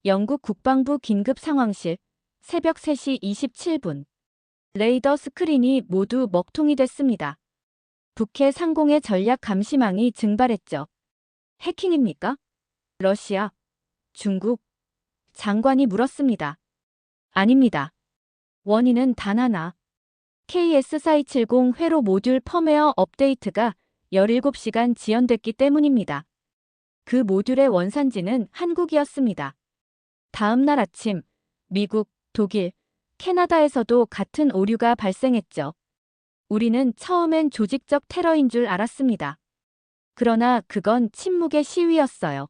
영국 국방부 긴급 상황실, 새벽 3시 27분. 레이더 스크린이 모두 먹통이 됐습니다. 북해 상공의 전략 감시망이 증발했죠. 해킹입니까? 러시아, 중국, 장관이 물었습니다. 아닙니다. 원인은 단 하나. KS-4270 회로 모듈 펌웨어 업데이트가 17시간 지연됐기 때문입니다. 그 모듈의 원산지는 한국이었습니다. 다음 날 아침, 미국, 독일, 캐나다에서도 같은 오류가 발생했죠. 우리는 처음엔 조직적 테러인 줄 알았습니다. 그러나 그건 침묵의 시위였어요.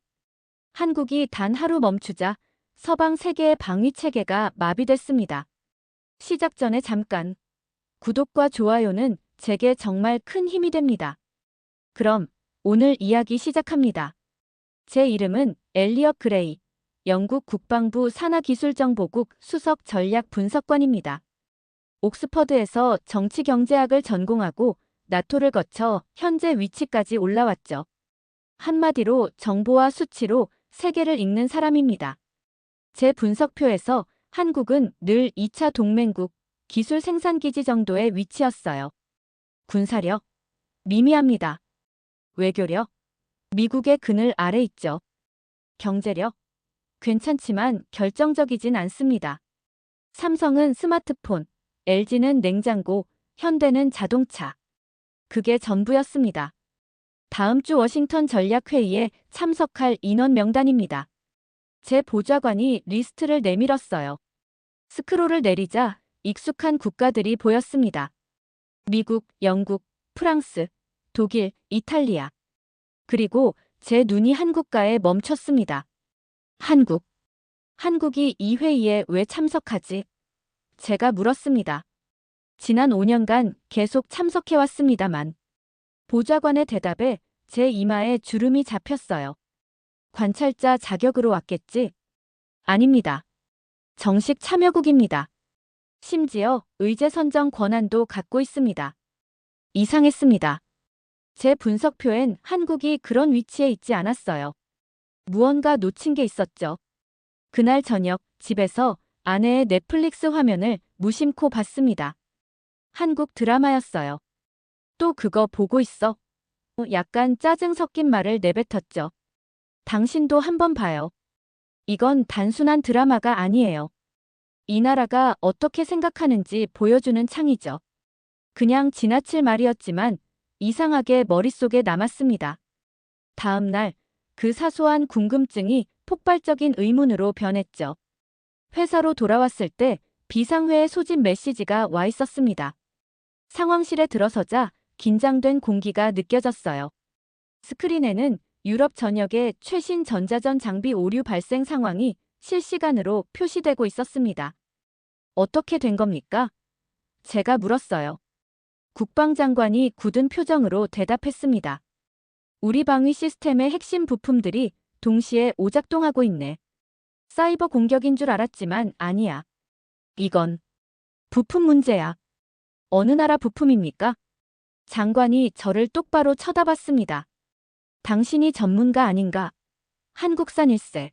한국이 단 하루 멈추자 서방 세계의 방위 체계가 마비됐습니다. 시작 전에 잠깐. 구독과 좋아요는 제게 정말 큰 힘이 됩니다. 그럼 오늘 이야기 시작합니다. 제 이름은 엘리엇 그레이, 영국 국방부 산하기술정보국 수석 전략분석관입니다. 옥스퍼드에서 정치경제학을 전공하고 나토를 거쳐 현재 위치까지 올라왔죠. 한마디로 정보와 수치로 세계를 읽는 사람입니다. 제 분석표에서 한국은 늘 2차 동맹국, 기술 생산기지 정도의 위치였어요. 군사력, 미미합니다. 외교력, 미국의 그늘 아래 있죠. 경제력, 괜찮지만 결정적이진 않습니다. 삼성은 스마트폰, LG는 냉장고, 현대는 자동차. 그게 전부였습니다. 다음 주 워싱턴 전략회의에 참석할 인원 명단입니다. 제 보좌관이 리스트를 내밀었어요. 스크롤을 내리자 익숙한 국가들이 보였습니다. 미국, 영국, 프랑스, 독일, 이탈리아. 그리고 제 눈이 한 국가에 멈췄습니다. 한국. 한국이 이 회의에 왜 참석하지? 제가 물었습니다. 지난 5년간 계속 참석해왔습니다만. 보좌관의 대답에 제 이마에 주름이 잡혔어요. 관찰자 자격으로 왔겠지? 아닙니다. 정식 참여국입니다. 심지어 의제 선정 권한도 갖고 있습니다. 이상했습니다. 제 분석표엔 한국이 그런 위치에 있지 않았어요. 무언가 놓친 게 있었죠. 그날 저녁 집에서 아내의 넷플릭스 화면을 무심코 봤습니다. 한국 드라마였어요. 또 그거 보고 있어? 약간 짜증 섞인 말을 내뱉었죠. 당신도 한번 봐요. 이건 단순한 드라마가 아니에요. 이 나라가 어떻게 생각하는지 보여주는 창이죠. 그냥 지나칠 말이었지만 이상하게 머릿속에 남았습니다. 다음 날 그 사소한 궁금증이 폭발적인 의문으로 변했죠. 회사로 돌아왔을 때 비상회의 소집 메시지가 와 있었습니다. 상황실에 들어서자 긴장된 공기가 느껴졌어요. 스크린에는 유럽 전역의 최신 전자전 장비 오류 발생 상황이 실시간으로 표시되고 있었습니다. 어떻게 된 겁니까? 제가 물었어요. 국방장관이 굳은 표정으로 대답했습니다. 우리 방위 시스템의 핵심 부품들이 동시에 오작동하고 있네. 사이버 공격인 줄 알았지만 아니야. 이건 부품 문제야. 어느 나라 부품입니까? 장관이 저를 똑바로 쳐다봤습니다. 당신이 전문가 아닌가? 한국산일세.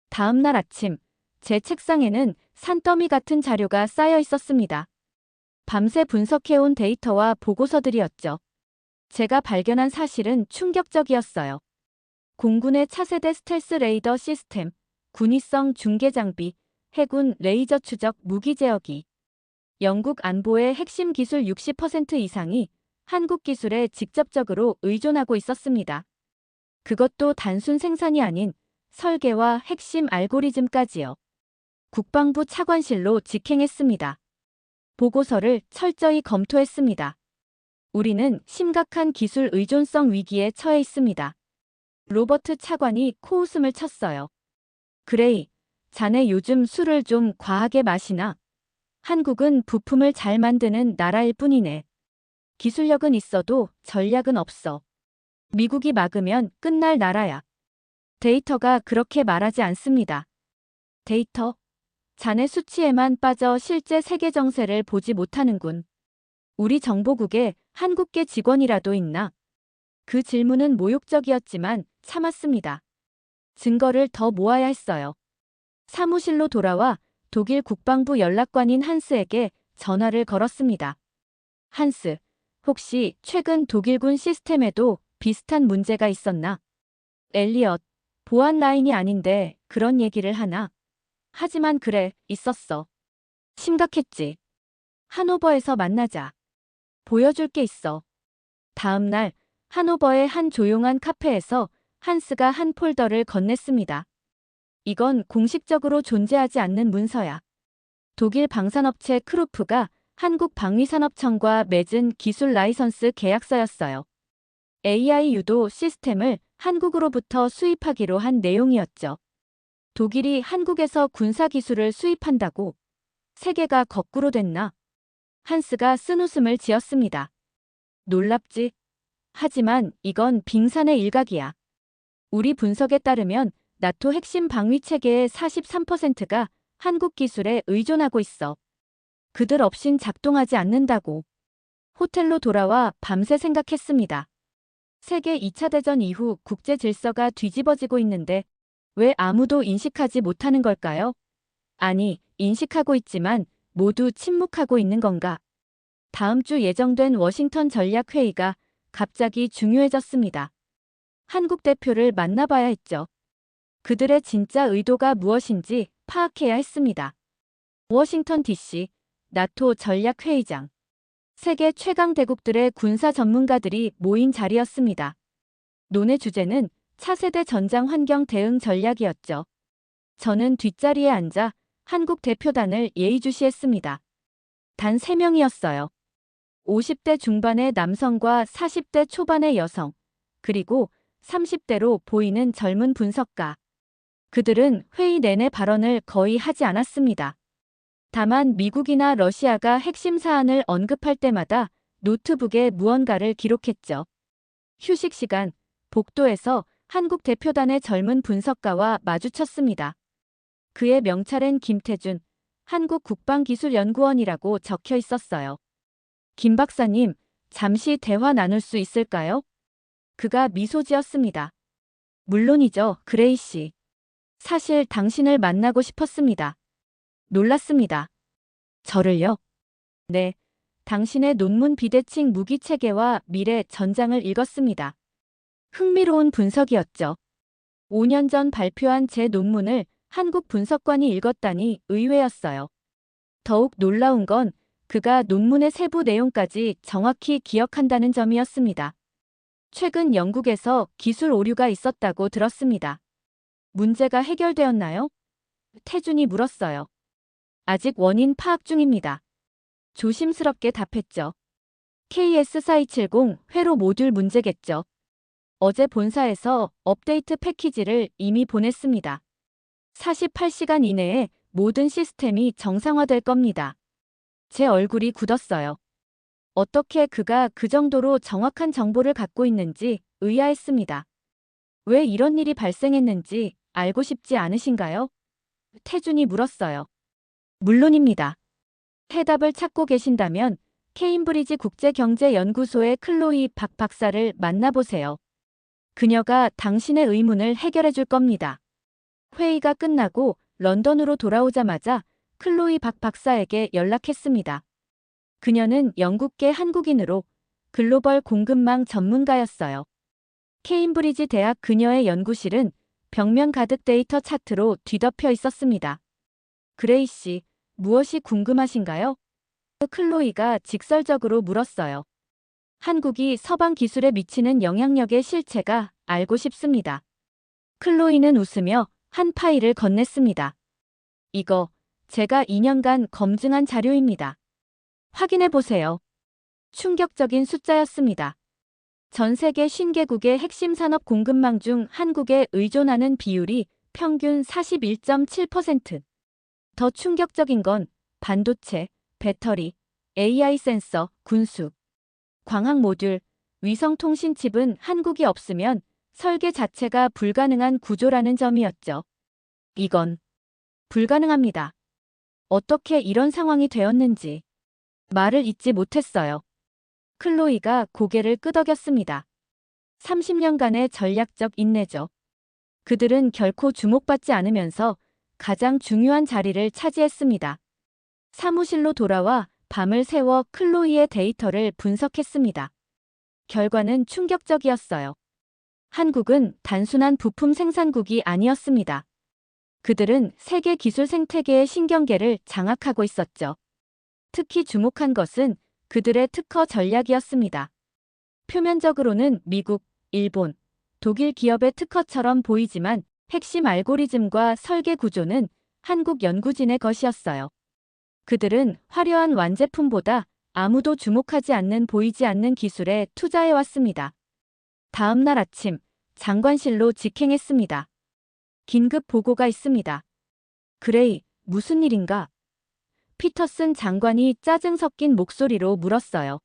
다음 날 아침, 제 책상에는 산더미 같은 자료가 쌓여 있었습니다. 밤새 분석해온 데이터와 보고서들이었죠. 제가 발견한 사실은 충격적이었어요. 공군의 차세대 스텔스 레이더 시스템, 군위성 중계 장비, 해군 레이저 추적 무기 제어기. 영국 안보의 핵심 기술 60% 이상이 한국 기술에 직접적으로 의존하고 있었습니다. 그것도 단순 생산이 아닌 설계와 핵심 알고리즘까지요. 국방부 차관실로 직행했습니다. 보고서를 철저히 검토했습니다. 우리는 심각한 기술 의존성 위기에 처해 있습니다. 로버트 차관이 코웃음을 쳤어요. 그레이, 자네 요즘 술을 좀 과하게 마시나? 한국은 부품을 잘 만드는 나라일 뿐이네. 기술력은 있어도 전략은 없어. 미국이 막으면 끝날 나라야. 데이터가 그렇게 말하지 않습니다. 데이터? 자네 수치에만 빠져 실제 세계 정세를 보지 못하는군. 우리 정보국에 한국계 직원이라도 있나? 그 질문은 모욕적이었지만 참았습니다. 증거를 더 모아야 했어요. 사무실로 돌아와 독일 국방부 연락관인 한스에게 전화를 걸었습니다. 한스, 혹시 최근 독일군 시스템에도 비슷한 문제가 있었나? 엘리엇, 보안 라인이 아닌데 그런 얘기를 하나? 하지만 그래, 있었어. 심각했지. 하노버에서 만나자. 보여줄 게 있어. 다음 날 하노버의 한 조용한 카페에서 한스가 한 폴더를 건넸습니다. 이건 공식적으로 존재하지 않는 문서야. 독일 방산업체 크루프가 한국 방위산업청과 맺은 기술 라이선스 계약서였어요. AI 유도 시스템을 한국으로부터 수입하기로 한 내용이었죠. 독일이 한국에서 군사기술을 수입한다고? 세계가 거꾸로 됐나? 한스가 쓴웃음을 지었습니다. 놀랍지? 하지만 이건 빙산의 일각이야. 우리 분석에 따르면 나토 핵심 방위체계의 43%가 한국 기술에 의존하고 있어. 그들 없인 작동하지 않는다고. 호텔로 돌아와 밤새 생각했습니다. 세계 2차 대전 이후 국제 질서가 뒤집어지고 있는데 왜 아무도 인식하지 못하는 걸까요? 아니, 인식하고 있지만 모두 침묵하고 있는 건가? 다음 주 예정된 워싱턴 전략회의가 갑자기 중요해졌습니다. 한국 대표를 만나봐야 했죠. 그들의 진짜 의도가 무엇인지 파악해야 했습니다. 워싱턴 DC, 나토 전략회의장. 세계 최강 대국들의 군사 전문가들이 모인 자리였습니다. 논의 주제는 차세대 전장 환경 대응 전략이었죠. 저는 뒷자리에 앉아 한국 대표단을 예의주시했습니다. 단 3명이었어요. 50대 중반의 남성과 40대 초반의 여성, 그리고 30대로 보이는 젊은 분석가. 그들은 회의 내내 발언을 거의 하지 않았습니다. 다만 미국이나 러시아가 핵심 사안을 언급할 때마다 노트북에 무언가를 기록했죠. 휴식 시간, 복도에서 한국 대표단의 젊은 분석가와 마주쳤습니다. 그의 명찰엔 김태준, 한국국방기술연구원이라고 적혀 있었어요. 김 박사님, 잠시 대화 나눌 수 있을까요? 그가 미소 지었습니다. 물론이죠, 그레이 씨. 사실 당신을 만나고 싶었습니다. 놀랐습니다. 저를요? 네. 당신의 논문 비대칭 무기 체계와 미래 전장을 읽었습니다. 흥미로운 분석이었죠. 5년 전 발표한 제 논문을 한국 분석관이 읽었다니 의외였어요. 더욱 놀라운 건 그가 논문의 세부 내용까지 정확히 기억한다는 점이었습니다. 최근 영국에서 기술 오류가 있었다고 들었습니다. 문제가 해결되었나요? 태준이 물었어요. 아직 원인 파악 중입니다. 조심스럽게 답했죠. KS4270 회로 모듈 문제겠죠. 어제 본사에서 업데이트 패키지를 이미 보냈습니다. 48시간 이내에 모든 시스템이 정상화될 겁니다. 제 얼굴이 굳었어요. 어떻게 그가 그 정도로 정확한 정보를 갖고 있는지 의아했습니다. 왜 이런 일이 발생했는지 알고 싶지 않으신가요? 태준이 물었어요. 물론입니다. 해답을 찾고 계신다면 케임브리지 국제경제연구소의 클로이 박 박사를 만나보세요. 그녀가 당신의 의문을 해결해 줄 겁니다. 회의가 끝나고 런던으로 돌아오자마자 클로이 박 박사에게 연락했습니다. 그녀는 영국계 한국인으로 글로벌 공급망 전문가였어요. 케임브리지 대학 그녀의 연구실은 벽면 가득 데이터 차트로 뒤덮여 있었습니다. 그레이 씨, 무엇이 궁금하신가요? 클로이가 직설적으로 물었어요. 한국이 서방 기술에 미치는 영향력의 실체가 알고 싶습니다. 클로이는 웃으며 한 파일을 건넸습니다. 이거 제가 2년간 검증한 자료입니다. 확인해 보세요. 충격적인 숫자였습니다. 전 세계 50개국의 핵심 산업 공급망 중 한국에 의존하는 비율이 평균 41.7%. 더 충격적인 건 반도체, 배터리, AI 센서, 군수, 광학 모듈, 위성통신칩은 한국이 없으면 설계 자체가 불가능한 구조라는 점이었죠. 이건 불가능합니다. 어떻게 이런 상황이 되었는지 말을 잇지 못했어요. 클로이가 고개를 끄덕였습니다. 30년간의 전략적 인내죠. 그들은 결코 주목받지 않으면서 가장 중요한 자리를 차지했습니다. 사무실로 돌아와 밤을 새워 클로이의 데이터를 분석했습니다. 결과는 충격적이었어요. 한국은 단순한 부품 생산국이 아니었습니다. 그들은 세계 기술 생태계의 신경계를 장악하고 있었죠. 특히 주목한 것은 그들의 특허 전략이었습니다. 표면적으로는 미국, 일본, 독일 기업의 특허처럼 보이지만 핵심 알고리즘과 설계 구조는 한국 연구진의 것이었어요. 그들은 화려한 완제품보다 아무도 주목하지 않는 보이지 않는 기술에 투자해왔습니다. 다음 날 아침, 장관실로 직행했습니다. 긴급 보고가 있습니다. 그레이, 무슨 일인가? 피터슨 장관이 짜증 섞인 목소리로 물었어요.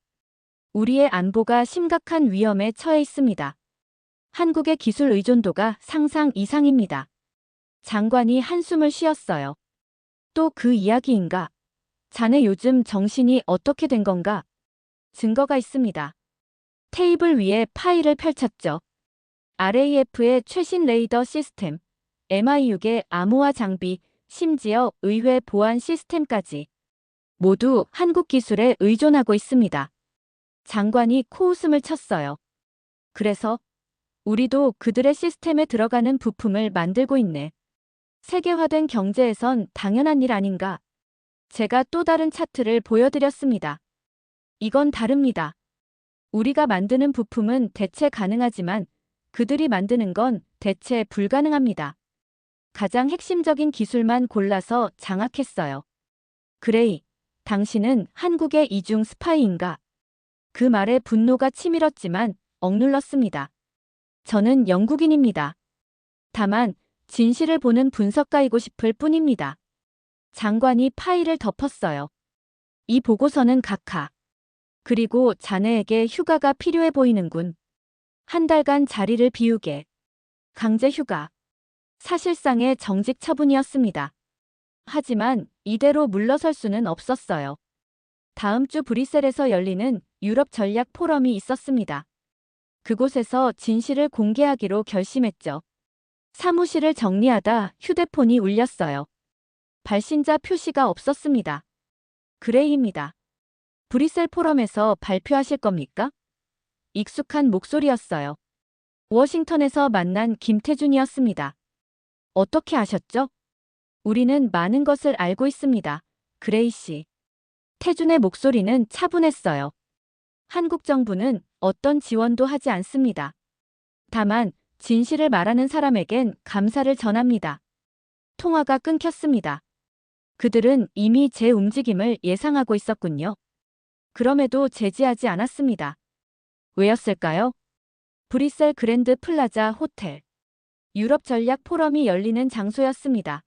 우리의 안보가 심각한 위험에 처해 있습니다. 한국의 기술 의존도가 상상 이상입니다. 장관이 한숨을 쉬었어요. 또 그 이야기인가? 자네 요즘 정신이 어떻게 된 건가? 증거가 있습니다. 테이블 위에 파일을 펼쳤죠. RAF의 최신 레이더 시스템, MI6의 암호화 장비, 심지어 의회 보안 시스템까지 모두 한국 기술에 의존하고 있습니다. 장관이 코웃음을 쳤어요. 그래서 우리도 그들의 시스템에 들어가는 부품을 만들고 있네. 세계화된 경제에선 당연한 일 아닌가? 제가 또 다른 차트를 보여드렸습니다. 이건 다릅니다. 우리가 만드는 부품은 대체 가능하지만 그들이 만드는 건 대체 불가능합니다. 가장 핵심적인 기술만 골라서 장악했어요. 그레이, 당신은 한국의 이중 스파이인가? 그 말에 분노가 치밀었지만 억눌렀습니다. 저는 영국인입니다. 다만 진실을 보는 분석가이고 싶을 뿐입니다. 장관이 파일을 덮었어요. 이 보고서는 각하. 그리고 자네에게 휴가가 필요해 보이는군. 한 달간 자리를 비우게. 강제 휴가. 사실상의 정직 처분이었습니다. 하지만 이대로 물러설 수는 없었어요. 다음 주 브뤼셀에서 열리는 유럽 전략 포럼이 있었습니다. 그곳에서 진실을 공개하기로 결심했죠. 사무실을 정리하다 휴대폰이 울렸어요. 발신자 표시가 없었습니다. 그레이입니다. 브뤼셀 포럼에서 발표하실 겁니까? 익숙한 목소리였어요. 워싱턴에서 만난 김태준이었습니다. 어떻게 아셨죠? 우리는 많은 것을 알고 있습니다. 그레이 씨. 태준의 목소리는 차분했어요. 한국 정부는 어떤 지원도 하지 않습니다. 다만 진실을 말하는 사람에겐 감사를 전합니다. 통화가 끊겼습니다. 그들은 이미 제 움직임을 예상하고 있었군요. 그럼에도 제지하지 않았습니다. 왜였을까요? 브뤼셀 그랜드 플라자 호텔. 유럽 전략 포럼이 열리는 장소였습니다.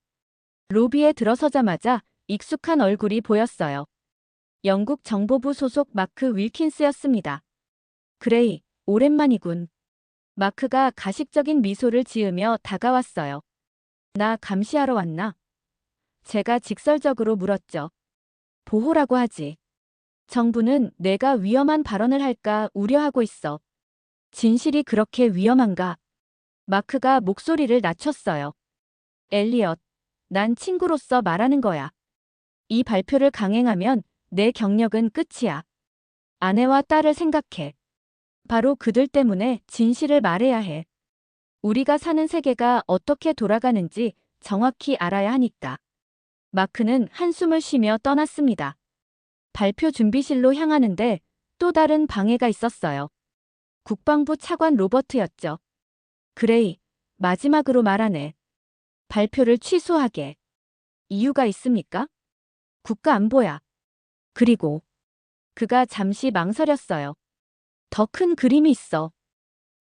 로비에 들어서자마자 익숙한 얼굴이 보였어요. 영국 정보부 소속 마크 윌킨스였습니다. 그레이, 오랜만이군. 마크가 가식적인 미소를 지으며 다가왔어요. 나 감시하러 왔나? 제가 직설적으로 물었죠. 보호라고 하지. 정부는 내가 위험한 발언을 할까 우려하고 있어. 진실이 그렇게 위험한가? 마크가 목소리를 낮췄어요. 엘리엇, 난 친구로서 말하는 거야. 이 발표를 강행하면 내 경력은 끝이야. 아내와 딸을 생각해. 바로 그들 때문에 진실을 말해야 해. 우리가 사는 세계가 어떻게 돌아가는지 정확히 알아야 하니까. 마크는 한숨을 쉬며 떠났습니다. 발표 준비실로 향하는데 또 다른 방해가 있었어요. 국방부 차관 로버트였죠. 그레이, 마지막으로 말하네. 발표를 취소하게. 이유가 있습니까? 국가안보야. 그리고 그가 잠시 망설였어요. 더 큰 그림이 있어.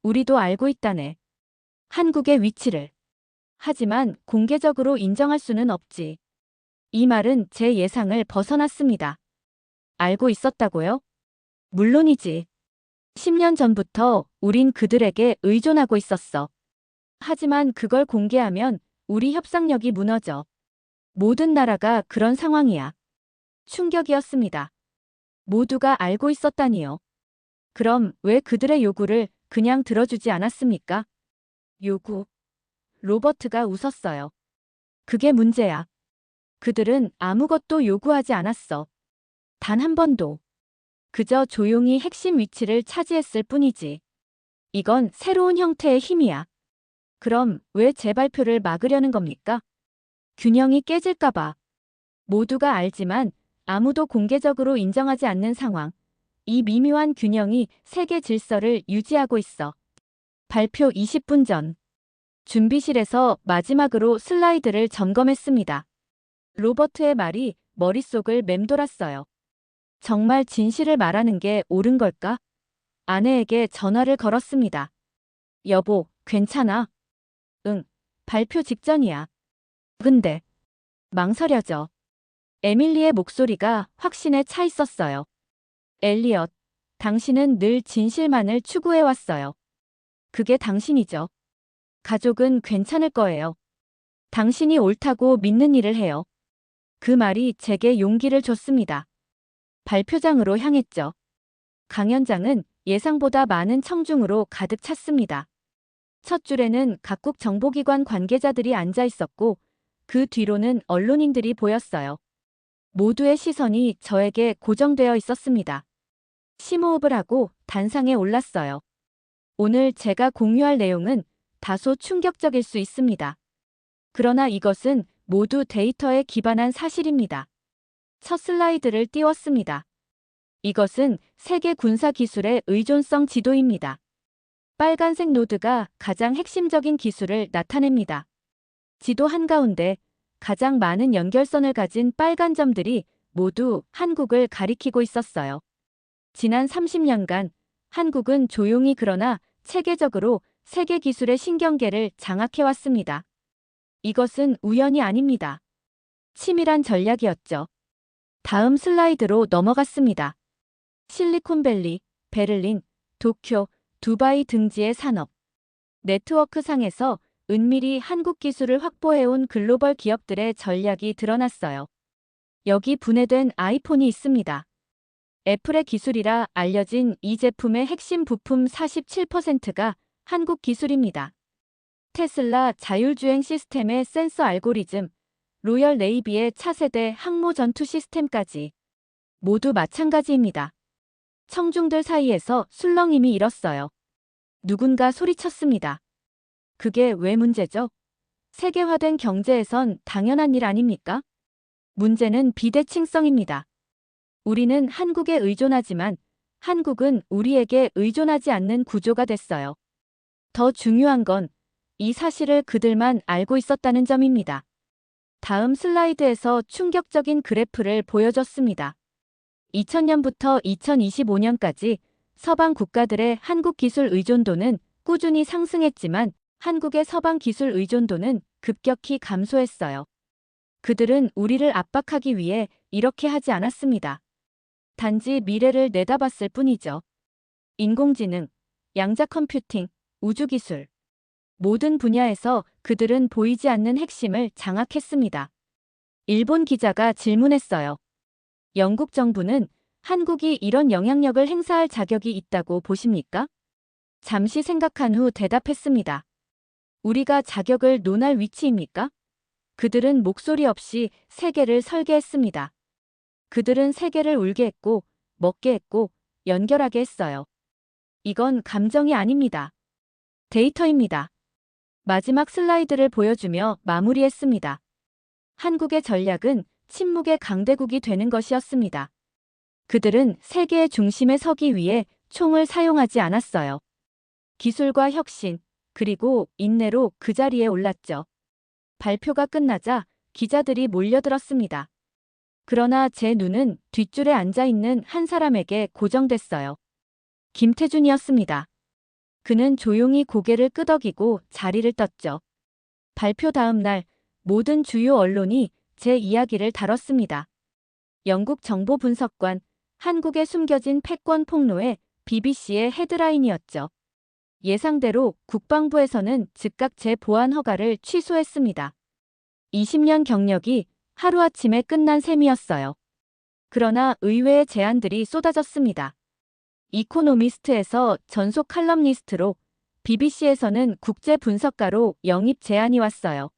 우리도 알고 있다네. 한국의 위치를. 하지만 공개적으로 인정할 수는 없지. 이 말은 제 예상을 벗어났습니다. 알고 있었다고요? 물론이지. 10년 전부터 우린 그들에게 의존하고 있었어. 하지만 그걸 공개하면 우리 협상력이 무너져. 모든 나라가 그런 상황이야. 충격이었습니다. 모두가 알고 있었다니요. 그럼 왜 그들의 요구를 그냥 들어주지 않았습니까? 요구. 로버트가 웃었어요. 그게 문제야. 그들은 아무것도 요구하지 않았어. 단 한 번도. 그저 조용히 핵심 위치를 차지했을 뿐이지. 이건 새로운 형태의 힘이야. 그럼 왜 재발표를 막으려는 겁니까? 균형이 깨질까봐. 모두가 알지만 아무도 공개적으로 인정하지 않는 상황. 이 미묘한 균형이 세계 질서를 유지하고 있어. 발표 20분 전. 준비실에서 마지막으로 슬라이드를 점검했습니다. 로버트의 말이 머릿속을 맴돌았어요. 정말 진실을 말하는 게 옳은 걸까? 아내에게 전화를 걸었습니다. 여보, 괜찮아? 응, 발표 직전이야. 근데 망설여져. 에밀리의 목소리가 확신에 차 있었어요. 엘리엇, 당신은 늘 진실만을 추구해왔어요. 그게 당신이죠. 가족은 괜찮을 거예요. 당신이 옳다고 믿는 일을 해요. 그 말이 제게 용기를 줬습니다. 발표장으로 향했죠. 강연장은 예상보다 많은 청중으로 가득 찼습니다. 첫 줄에는 각국 정보기관 관계자들이 앉아 있었고 그 뒤로는 언론인들이 보였어요. 모두의 시선이 저에게 고정되어 있었습니다. 심호흡을 하고 단상에 올랐어요. 오늘 제가 공유할 내용은 다소 충격적일 수 있습니다. 그러나 이것은 모두 데이터에 기반한 사실입니다. 첫 슬라이드를 띄웠습니다. 이것은 세계 군사 기술의 의존성 지도입니다. 빨간색 노드가 가장 핵심적인 기술을 나타냅니다. 지도 한가운데 가장 많은 연결선을 가진 빨간 점들이 모두 한국을 가리키고 있었어요. 지난 30년간 한국은 조용히 그러나 체계적으로 세계 기술의 신경계를 장악해왔습니다. 이것은 우연이 아닙니다. 치밀한 전략이었죠. 다음 슬라이드로 넘어갔습니다. 실리콘밸리, 베를린, 도쿄, 두바이 등지의 산업, 네트워크상에서 은밀히 한국 기술을 확보해온 글로벌 기업들의 전략이 드러났어요. 여기 분해된 아이폰이 있습니다. 애플의 기술이라 알려진 이 제품의 핵심 부품 47%가 한국 기술입니다. 테슬라 자율주행 시스템의 센서 알고리즘, 로열 네이비의 차세대 항모 전투 시스템까지 모두 마찬가지입니다. 청중들 사이에서 술렁임이 일었어요. 누군가 소리쳤습니다. 그게 왜 문제죠? 세계화된 경제에선 당연한 일 아닙니까? 문제는 비대칭성입니다. 우리는 한국에 의존하지만 한국은 우리에게 의존하지 않는 구조가 됐어요. 더 중요한 건 이 사실을 그들만 알고 있었다는 점입니다. 다음 슬라이드에서 충격적인 그래프를 보여줬습니다. 2000년부터 2025년까지 서방 국가들의 한국 기술 의존도는 꾸준히 상승했지만 한국의 서방 기술 의존도는 급격히 감소했어요. 그들은 우리를 압박하기 위해 이렇게 하지 않았습니다. 단지 미래를 내다봤을 뿐이죠. 인공지능, 양자 컴퓨팅, 우주기술. 모든 분야에서 그들은 보이지 않는 핵심을 장악했습니다. 일본 기자가 질문했어요. 영국 정부는 한국이 이런 영향력을 행사할 자격이 있다고 보십니까? 잠시 생각한 후 대답했습니다. 우리가 자격을 논할 위치입니까? 그들은 목소리 없이 세계를 설계했습니다. 그들은 세계를 울게 했고, 먹게 했고, 연결하게 했어요. 이건 감정이 아닙니다. 데이터입니다. 마지막 슬라이드를 보여주며 마무리했습니다. 한국의 전략은 침묵의 강대국이 되는 것이었습니다. 그들은 세계의 중심에 서기 위해 총을 사용하지 않았어요. 기술과 혁신, 그리고 인내로 그 자리에 올랐죠. 발표가 끝나자 기자들이 몰려들었습니다. 그러나 제 눈은 뒷줄에 앉아있는 한 사람에게 고정됐어요. 김태준이었습니다. 그는 조용히 고개를 끄덕이고 자리를 떴죠. 발표 다음 날 모든 주요 언론이 제 이야기를 다뤘습니다. 영국 정보분석관, 한국에 숨겨진 패권 폭로에 BBC의 헤드라인이었죠. 예상대로 국방부에서는 즉각 제 보안 허가를 취소했습니다. 20년 경력이 하루아침에 끝난 셈이었어요. 그러나 의외의 제안들이 쏟아졌습니다. 이코노미스트에서 전속 칼럼니스트로, BBC에서는 국제 분석가로 영입 제안이 왔어요.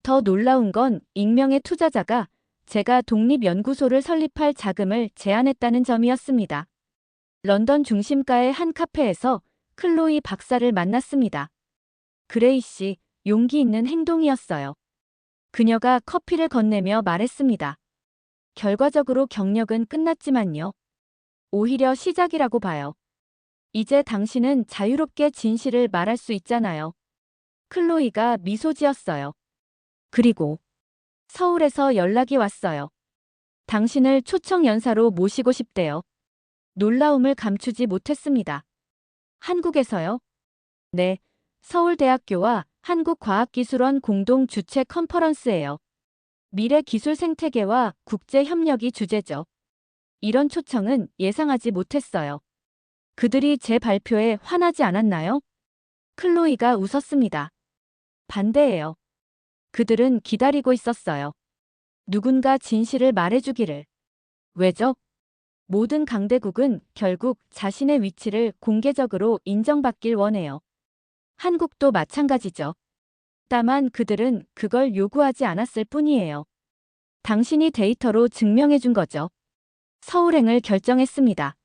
더 놀라운 건 익명의 투자자가 제가 독립연구소를 설립할 자금을 제안했다는 점이었습니다. 런던 중심가의 한 카페에서 클로이 박사를 만났습니다. 그레이 씨, 용기 있는 행동이었어요. 그녀가 커피를 건네며 말했습니다. 결과적으로 경력은 끝났지만요. 오히려 시작이라고 봐요. 이제 당신은 자유롭게 진실을 말할 수 있잖아요. 클로이가 미소 지었어요. 그리고 서울에서 연락이 왔어요. 당신을 초청 연사로 모시고 싶대요. 놀라움을 감추지 못했습니다. 한국에서요? 네, 서울대학교와 한국과학기술원 공동 주최 컨퍼런스예요. 미래 기술 생태계와 국제 협력이 주제죠. 이런 초청은 예상하지 못했어요. 그들이 제 발표에 화나지 않았나요? 클로이가 웃었습니다. 반대예요. 그들은 기다리고 있었어요. 누군가 진실을 말해주기를. 왜죠? 모든 강대국은 결국 자신의 위치를 공개적으로 인정받길 원해요. 한국도 마찬가지죠. 다만 그들은 그걸 요구하지 않았을 뿐이에요. 당신이 데이터로 증명해준 거죠. 서울행을 결정했습니다.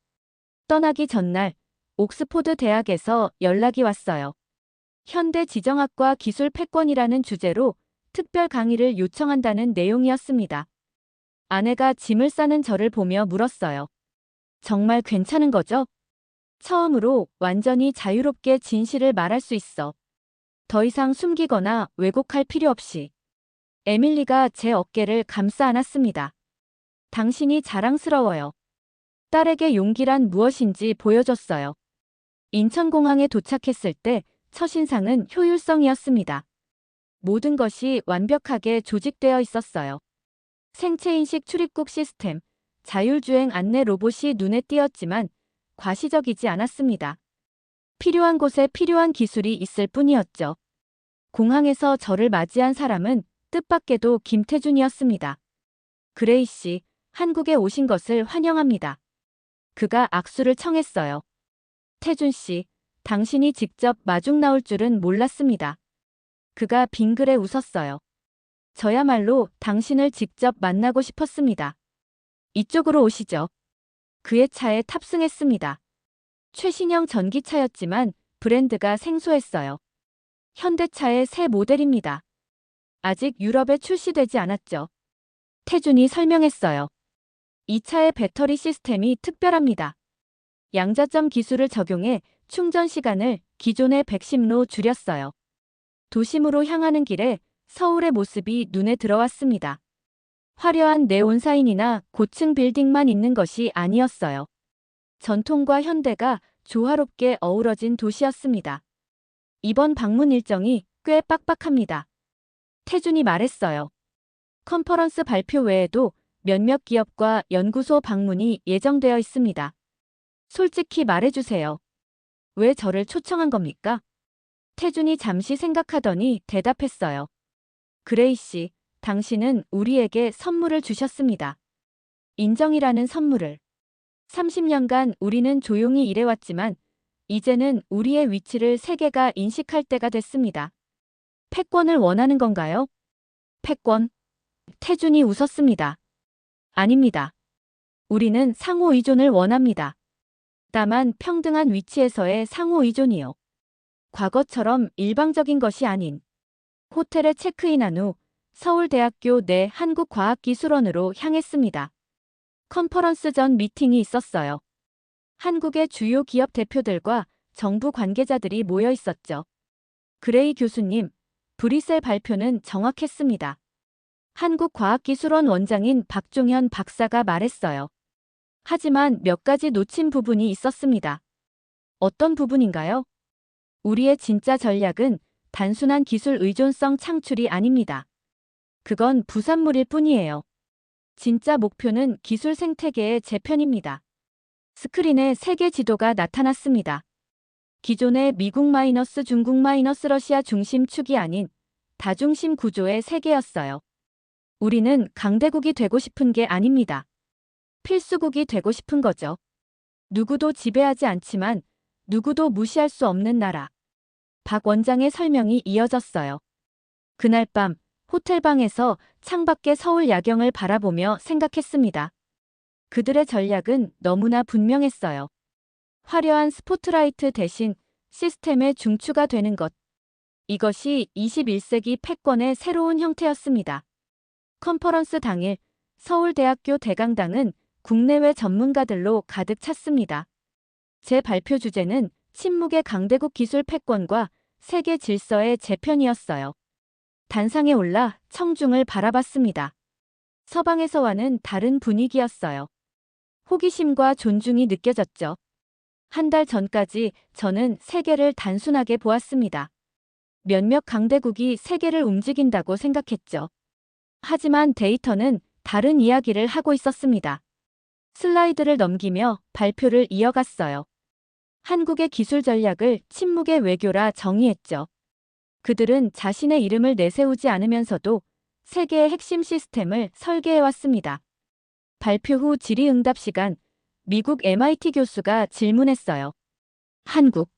떠나기 전날 옥스포드 대학에서 연락이 왔어요. 현대 지정학과 기술 패권이라는 주제로 특별 강의를 요청한다는 내용이었습니다. 아내가 짐을 싸는 저를 보며 물었어요. 정말 괜찮은 거죠? 처음으로 완전히 자유롭게 진실을 말할 수 있어. 더 이상 숨기거나 왜곡할 필요 없이. 에밀리가 제 어깨를 감싸 안았습니다. 당신이 자랑스러워요. 딸에게 용기란 무엇인지 보여줬어요. 인천공항에 도착했을 때 첫인상은 효율성이었습니다. 모든 것이 완벽하게 조직되어 있었어요. 생체인식 출입국 시스템, 자율주행 안내 로봇이 눈에 띄었지만 과시적이지 않았습니다. 필요한 곳에 필요한 기술이 있을 뿐이었죠. 공항에서 저를 맞이한 사람은 뜻밖에도 김태준이었습니다. 그레이 씨, 한국에 오신 것을 환영합니다. 그가 악수를 청했어요. 태준 씨, 당신이 직접 마중 나올 줄은 몰랐습니다. 그가 빙그레 웃었어요. 저야말로 당신을 직접 만나고 싶었습니다. 이쪽으로 오시죠. 그의 차에 탑승했습니다. 최신형 전기차였지만 브랜드가 생소했어요. 현대차의 새 모델입니다. 아직 유럽에 출시되지 않았죠. 태준이 설명했어요. 이 차의 배터리 시스템이 특별합니다. 양자점 기술을 적용해 충전 시간을 기존의 110로 줄였어요. 도심으로 향하는 길에 서울의 모습이 눈에 들어왔습니다. 화려한 네온 사인이나 고층 빌딩만 있는 것이 아니었어요. 전통과 현대가 조화롭게 어우러진 도시였습니다. 이번 방문 일정이 꽤 빡빡합니다. 태준이 말했어요. 컨퍼런스 발표 외에도 몇몇 기업과 연구소 방문이 예정되어 있습니다. 솔직히 말해주세요. 왜 저를 초청한 겁니까? 태준이 잠시 생각하더니 대답했어요. 그레이 씨, 당신은 우리에게 선물을 주셨습니다. 인정이라는 선물을. 30년간 우리는 조용히 일해왔지만 이제는 우리의 위치를 세계가 인식할 때가 됐습니다. 패권을 원하는 건가요? 패권? 태준이 웃었습니다. 아닙니다. 우리는 상호 의존을 원합니다. 다만 평등한 위치에서의 상호 의존이요. 과거처럼 일방적인 것이 아닌. 호텔에 체크인한 후 서울대학교 내 한국과학기술원으로 향했습니다. 컨퍼런스 전 미팅이 있었어요. 한국의 주요 기업 대표들과 정부 관계자들이 모여 있었죠. 그레이 교수님, 브리셀 발표는 정확했습니다. 한국과학기술원 원장인 박종현 박사가 말했어요. 하지만 몇 가지 놓친 부분이 있었습니다. 어떤 부분인가요? 우리의 진짜 전략은 단순한 기술 의존성 창출이 아닙니다. 그건 부산물일 뿐이에요. 진짜 목표는 기술 생태계의 재편입니다. 스크린에 세계 지도가 나타났습니다. 기존의 미국 마이너스 중국 마이너스 러시아 중심 축이 아닌 다중심 구조의 세계였어요. 우리는 강대국이 되고 싶은 게 아닙니다. 필수국이 되고 싶은 거죠. 누구도 지배하지 않지만 누구도 무시할 수 없는 나라. 박 원장의 설명이 이어졌어요. 그날 밤 호텔방에서 창밖의 서울 야경을 바라보며 생각했습니다. 그들의 전략은 너무나 분명했어요. 화려한 스포트라이트 대신 시스템의 중추가 되는 것. 이것이 21세기 패권의 새로운 형태였습니다. 컨퍼런스 당일 서울대학교 대강당은 국내외 전문가들로 가득 찼습니다. 제 발표 주제는 침묵의 강대국 기술 패권과 세계 질서의 재편이었어요. 단상에 올라 청중을 바라봤습니다. 서방에서와는 다른 분위기였어요. 호기심과 존중이 느껴졌죠. 한 달 전까지 저는 세계를 단순하게 보았습니다. 몇몇 강대국이 세계를 움직인다고 생각했죠. 하지만 데이터는 다른 이야기를 하고 있었습니다. 슬라이드를 넘기며 발표를 이어갔어요. 한국의 기술 전략을 침묵의 외교라 정의했죠. 그들은 자신의 이름을 내세우지 않으면서도 세계의 핵심 시스템을 설계해왔습니다. 발표 후 질의응답 시간, 미국 MIT 교수가 질문했어요. 한국,